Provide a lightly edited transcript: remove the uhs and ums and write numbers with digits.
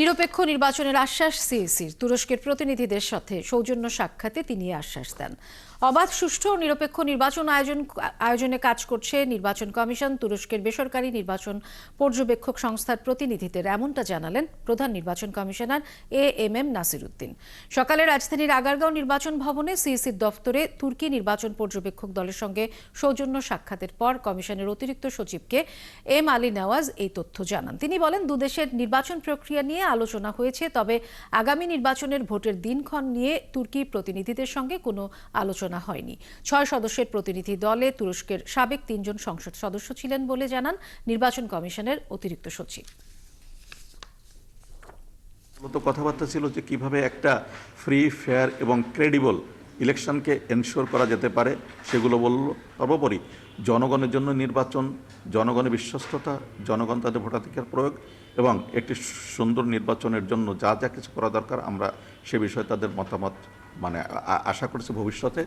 নিরপেক্ষ নির্বাচনের আশ্বাস সিইসির। তুরস্কের প্রতিনিধিদের সাথে সৌজন্য সাক্ষাতে তিনি আশ্বাস দেন। অবাধ, সুষ্ঠু ও নিরপেক্ষ নির্বাচন আয়োজনে কাজ করছে নির্বাচন কমিশন। তুরস্কের বেসরকারি নির্বাচন পর্যবেক্ষক সংস্থার প্রতিনিধিদের এমনটা জানালেন প্রধান নির্বাচন কমিশনার এএমএম নাসির উদ্দিন। সকালে রাজধানীর আগারগাঁও নির্বাচন ভবনে সিইসির দফতরে তুর্কি নির্বাচন পর্যবেক্ষক দলের সঙ্গে সৌজন্য সাক্ষাতের পর কমিশনের অতিরিক্ত সচিবকে এম আলী নেওয়াজ এই তথ্য জানান। তিনি বলেন, দুদেশের নির্বাচন প্রক্রিয়া নিয়ে আলোচনা হয়েছে, তবে আগামী নির্বাচনের ভোটের দিনক্ষণ নিয়ে তুর্কি প্রতিনিধিদের সঙ্গে কোনো আলোচনা হয়নি। 6 সদস্যের প্রতিনিধি দলে তুরস্কের সাবেক 3 জন সংসদ সদস্য ছিলেন বলে জানান নির্বাচন কমিশনের অতিরিক্ত সচিব। কথাবার্তা ছিল যে কিভাবে একটা ফ্রি, ফেয়ার এবং ক্রেডিবল ইলেকশনকে এনশিওর করা যেতে পারে, সেগুলো বলল। সর্বোপরি জনগণের জন্য নির্বাচন, জনগণের বিশ্বস্ততা, জনগণ তাদের ভোটাধিকার প্রয়োগ এবং একটি সুন্দর নির্বাচনের জন্য যা যা কিছু করা দরকার, আমরা সে বিষয়ে তাদের মতামত আশা করছি ভবিষ্যতে।